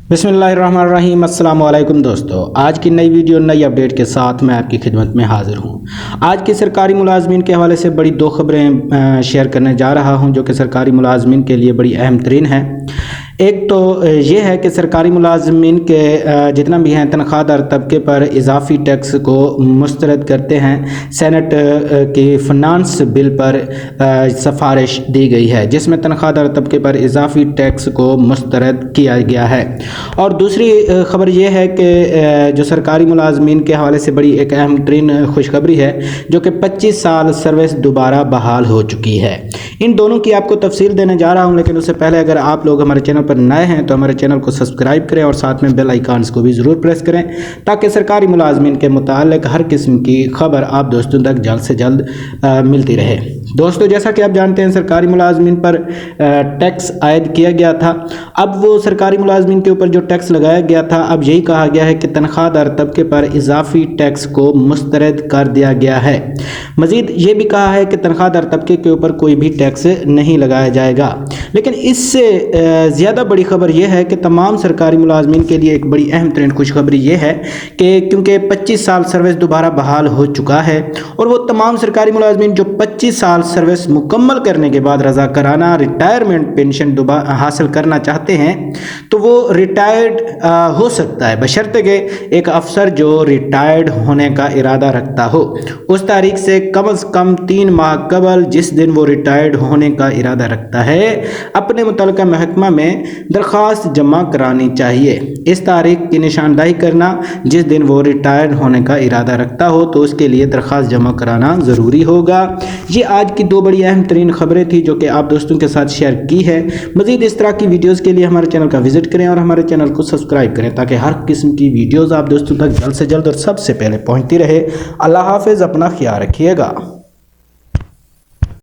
बिस्मिल्लाहिर्रहमानिर्रहीम। अस्सलाम वालेकुम दोस्तों, आज की नई वीडियो नई अपडेट के साथ मैं आपकी खिदमत में हाजिर हूँ। आज की सरकारी मुलाजमीन के हवाले से बड़ी दो खबरें शेयर करने जा रहा हूँ जो कि सरकारी मुलाजमीन के लिए बड़ी अहम तरीन है। एक तो ये है कि सरकारी मुलाजमीन के जितना भी हैं तनख्वाहदार तबके पर इजाफी टैक्स को मुस्तरद करते हैं। सेनेट की फिनांस बिल पर सिफारिश दी गई है जिसमें तनख्वाहदार तबके पर इजाफी टैक्स को मुस्तरद किया गया है। और दूसरी ख़बर यह है कि जो सरकारी मुलाजमीन के हवाले से बड़ी एक अहम तरीन खुशखबरी है जो कि 25 साल सर्विस दोबारा बहाल हो चुकी है। इन दोनों की आपको तफसील देने जा रहा हूं, लेकिन उससे पहले अगर आप लोग हमारे चैनल पर नए हैं तो हमारे चैनल को सब्सक्राइब करें और साथ में बेल आइकन्स को भी ज़रूर प्रेस करें ताकि सरकारी मुलाजमीन के मुताल्लिक हर किस्म की खबर आप दोस्तों तक जल्द से जल्द मिलती रहे। दोस्तों, जैसा कि आप जानते हैं सरकारी मुलाजमीन पर टैक्स आयद किया गया था। अब वो सरकारी मुलाजमीन के ऊपर जो टैक्स लगाया गया था, अब यही कहा गया है कि तनख्वाहदार तबके पर इजाफी टैक्स को मुस्तरद कर दिया गया है। मज़ीद ये भी कहा है कि तनख्वाहदार तबके के ऊपर कोई भी टैक्स नहीं लगाया जाएगा। लेकिन इससे ज़्यादा बड़ी खबर यह है कि तमाम सरकारी मुलाजमीन के लिए एक बड़ी अहम तरीन खुशखबरी ये है कि क्योंकि 25 साल सर्विस दोबारा बहाल हो चुका है और वो तमाम सरकारी मुलाजमीन जो 25 साल सर्विस मुकम्मल करने के बाद रज़ाकाराना रिटायरमेंट पेंशन दोबारा हासिल करना चाहते हैं तो वो रिटायर्ड हो सकता है, बशर्ते कि एक अफसर जो रिटायर्ड होने का इरादा रखता हो उस तारीख से कम 3 माह कबल जिस दिन वो रिटायर्ड होने का इरादा रखता है अपने मुतल्लिका महकमा में दरख्वास्त जमा करानी चाहिए। इस तारीख की निशानदाही करना जिस दिन वो रिटायर्ड होने का इरादा रखता हो तो उसके लिए दरख्वास्त जमा कराना ज़रूरी होगा। ये आज की दो बड़ी अहम तरीन खबरें थी जो कि आप दोस्तों के साथ शेयर की है। मज़ीद इस तरह की वीडियोज़ के लिए हमारे चैनल का विज़िट करें और हमारे चैनल को सब्सक्राइब करें ताकि हर किस्म की वीडियोज़ आप दोस्तों तक जल्द से जल्द और सबसे पहले पहुँचती रहे। अल्लाह हाफ़िज़, अपना ख्याल रखिएगा।